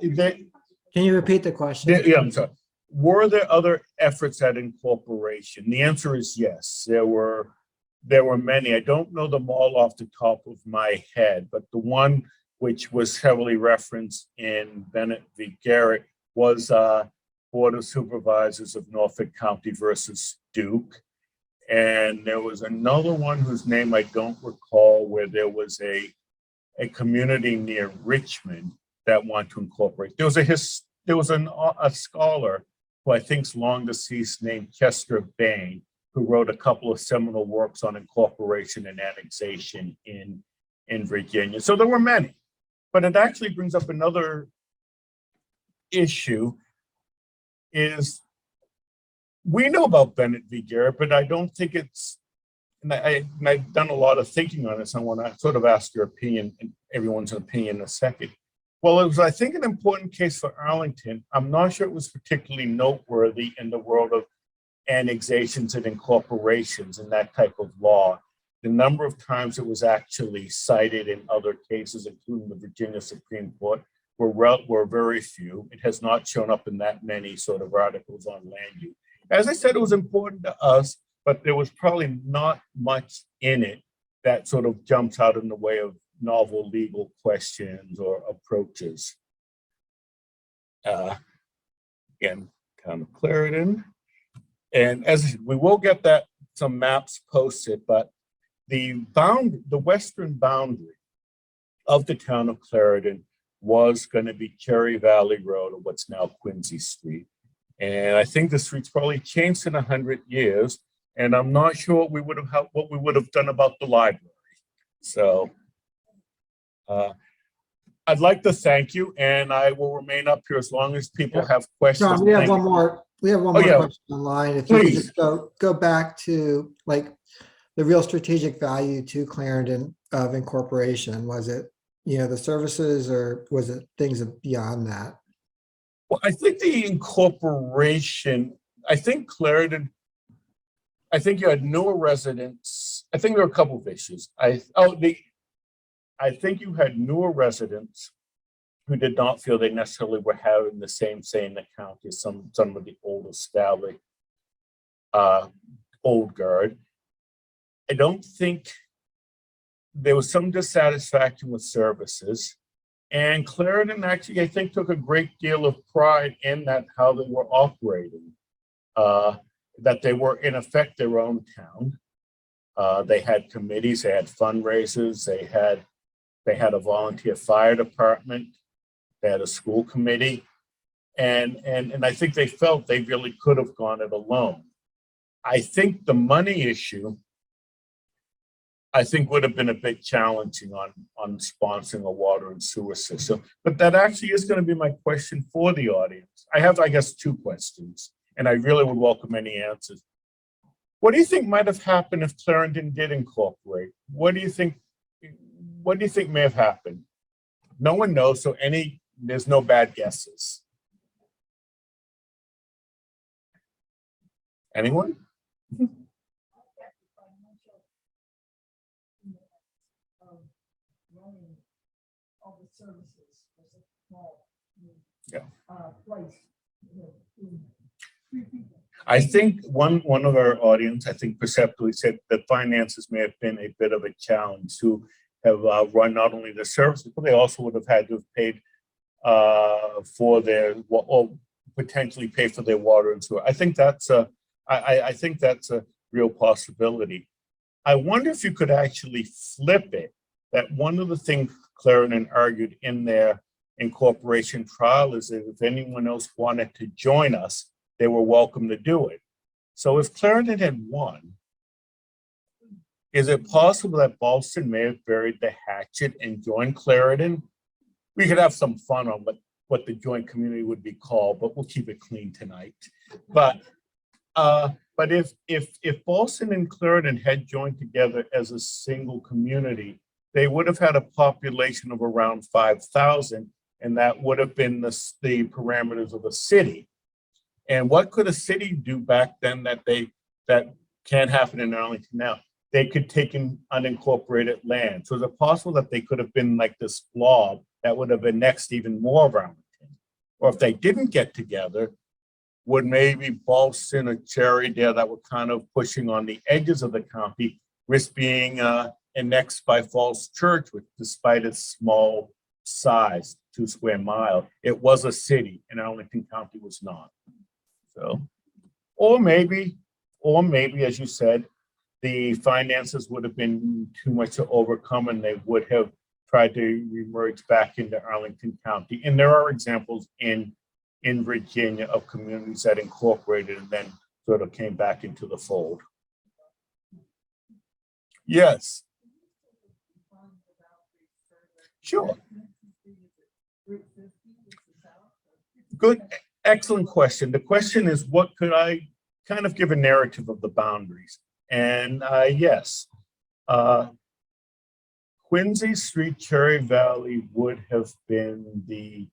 Can you repeat the question? yeah, I'm sorry. Were there other efforts at incorporation? The answer is yes. There were many. I don't know them all off the top of my head, but the one which was heavily referenced in Bennett v. Garrett was Board of Supervisors of Norfolk County versus Duke. And there was another one whose name I don't recall, where there was a community near Richmond that wanted to incorporate. There was a scholar who I think's long deceased named Chester Bain, who wrote a couple of seminal works on incorporation and annexation in Virginia. So there were many, but it actually brings up another issue. Is we know about Bennett v. Garrett, but I don't think it's, and I've done a lot of thinking on this. I want to sort of ask your opinion, and everyone's opinion in a second. Well, it was, I think, an important case for Arlington. I'm not sure it was particularly noteworthy in the world of annexations and incorporations and that type of law. The number of times it was actually cited in other cases, including the Virginia Supreme Court, were very few. It has not shown up in that many sort of articles on land use. As I said, it was important to us, but there was probably not much in it that sort of jumps out in the way of novel legal questions or approaches. Again, town of Clarendon. And as we will get that some maps posted, but the western boundary of the town of Clarendon was going to be Cherry Valley Road, or what's now Quincy Street. And I think the street's probably changed in 100 years. And I'm not sure what we would have done about the library. So I'd like to thank you, and I will remain up here as long as people have questions. John, we have one more. We have one more yeah. question online. If you could Please. just go back to like the real strategic value to Clarendon of incorporation. Was it, the services, or was it things beyond that? Well, I think the incorporation, I think Clarendon, I think you had newer residents. I think there were a couple of issues. I think you had newer residents who did not feel they necessarily were having the same say in the county as some of the old established old guard. I don't think there was some dissatisfaction with services, and Clarendon actually, I think, took a great deal of pride in that, how they were operating, that they were in effect their own town. They had committees, they had fundraisers, they had a volunteer fire department, they had a school committee, and I think they felt they really could have gone it alone. I think the money issue, I think, would have been a bit challenging on sponsoring a water and sewer system. But that actually is going to be my question for the audience. I have, I guess, two questions. and I really would welcome any answers. What do you think might have happened if Clarendon did incorporate? What do you think may have happened? No one knows, so there's no bad guesses. Anyone? Yeah. I think one of our audience, I think perceptually said that finances may have been a bit of a challenge to have run not only the services, but they also would have had to have paid for their, or potentially pay for their water and sewer. I think that's a real possibility. I wonder if you could actually flip it, that one of the things Clarendon argued in their incorporation trial is that if anyone else wanted to join us, they were welcome to do it. So if Clarendon had won, is it possible that Ballston may have buried the hatchet and joined Clarendon? We could have some fun on what the joint community would be called, but we'll keep it clean tonight. But if Ballston and Clarendon had joined together as a single community, they would have had a population of around 5,000, and that would have been the parameters of a city. And what could a city do back then that can't happen in Arlington now? They could take in unincorporated land. So is it possible that they could have been like this blob that would have annexed even more of Arlington? Or if they didn't get together, would maybe Ballston or Cherrydale that were kind of pushing on the edges of the county risk being annexed by Falls Church, which despite its small size, 2 square miles, it was a city and Arlington County was not. So, or maybe, as you said, the finances would have been too much to overcome and they would have tried to emerge back into Arlington County. And there are examples in Virginia of communities that incorporated and then sort of came back into the fold. Yes. Sure. Good, excellent question. The question is, what could I kind of give a narrative of the boundaries? And yes, Quincy Street, Cherry Valley would have been the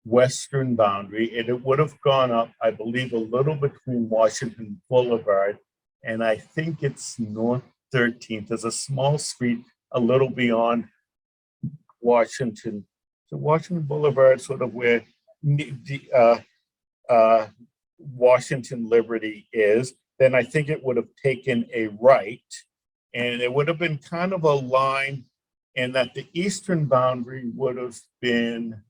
western boundary, and it would have gone up, I believe, a little between Washington Boulevard, and I think it's North 13th. There's a small street a little beyond Washington. So Washington Boulevard, sort of where the Washington Liberty is. Then I think it would have taken a right, and it would have been kind of a line, and that the eastern boundary would have been,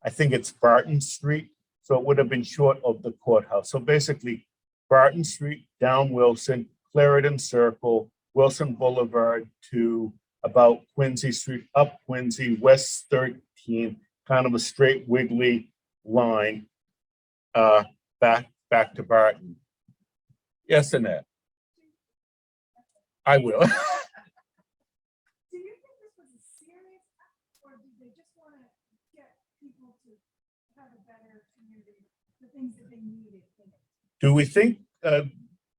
I think it's Barton Street. So it would have been short of the courthouse. So basically Barton Street, down Wilson, Clarendon Circle, Wilson Boulevard to about Quincy Street, up Quincy, West 13th, kind of a straight wiggly line back to Barton. Yes, Annette. I will. Do you think this was a serious act, or did they just want to get people to have a better community, the things that they needed? Do we think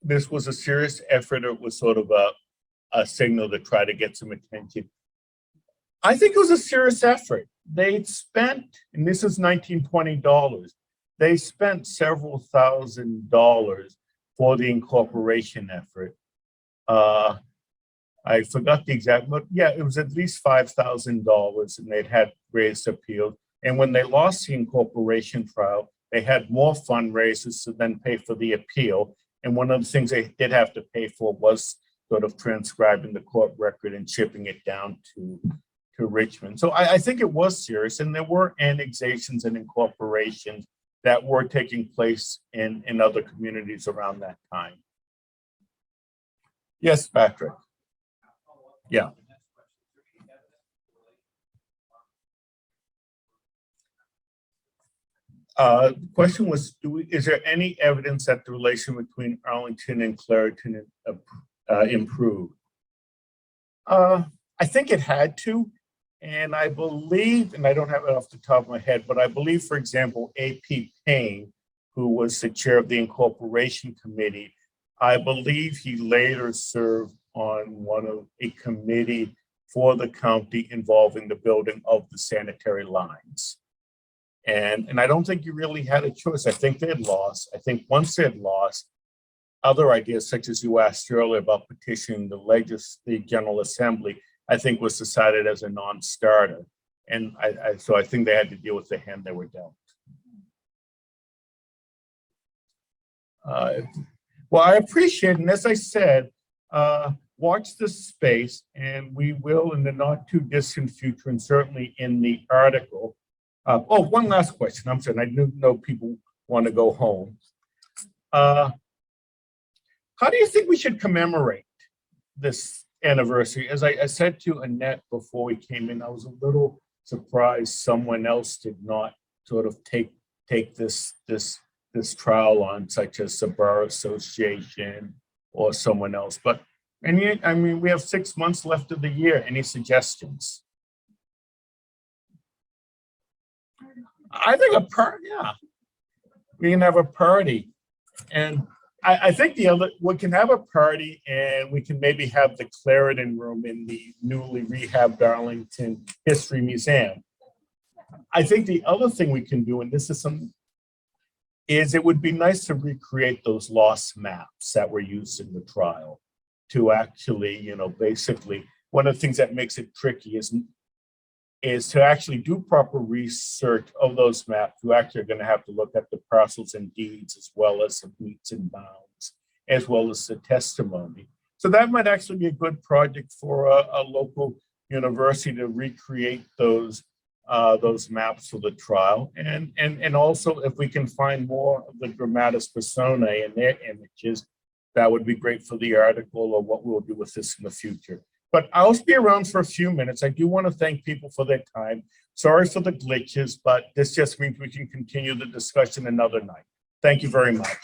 this was a serious effort, or it was sort of a signal to try to get some attention? I think it was a serious effort. They spent, and this is $1920, they spent several $1,000s for the incorporation effort. I forgot the exact, but yeah, it was at least $5,000, and they'd had raised appeals. And when they lost the incorporation trial, they had more fundraisers to then pay for the appeal. And one of the things they did have to pay for was sort of transcribing the court record and shipping it down to Richmond. So I think it was serious, and there were annexations and incorporations that were taking place in other communities around that time. Yes, Patrick. Yeah. The question was, is there any evidence that the relation between Arlington and Clarendon improved? I think it had to. And I believe, and I don't have it off the top of my head, but I believe, for example, A.P. Payne who was the chair of the incorporation committee. I believe he later served on a committee for the county involving the building of the sanitary lines. And I don't think you really had a choice. I think they had lost. I think once they had lost, other ideas, such as you asked earlier about petitioning the General Assembly, I think was decided as a non-starter. And so I think they had to deal with the hand they were dealt. Well, I appreciate it. And as I said, watch this space, and we will in the not too distant future, and certainly in the article. One last question. I'm sorry, I know people want to go home. How do you think we should commemorate this anniversary? As I said to Annette before we came in, I was a little surprised someone else did not sort of take this trial on, such as the Bar Association or someone else. But I mean, we have 6 months left of the year. Any suggestions? I think yeah. We can have a party. And I think we can have a party, and we can maybe have the Clarendon room in the newly rehabbed Darlington History Museum. I think the other thing we can do, and this is is it would be nice to recreate those lost maps that were used in the trial to actually, basically, one of the things that makes it tricky is to actually do proper research of those maps. You actually are going to have to look at the parcels and deeds, as well as the meets and bounds, as well as the testimony. So that might actually be a good project for a local university to recreate those maps for the trial. And also, if we can find more of the dramatis personae and their images, that would be great for the article or what we'll do with this in the future. But I'll be around for a few minutes. I do want to thank people for their time. Sorry for the glitches, but this just means we can continue the discussion another night. Thank you very much.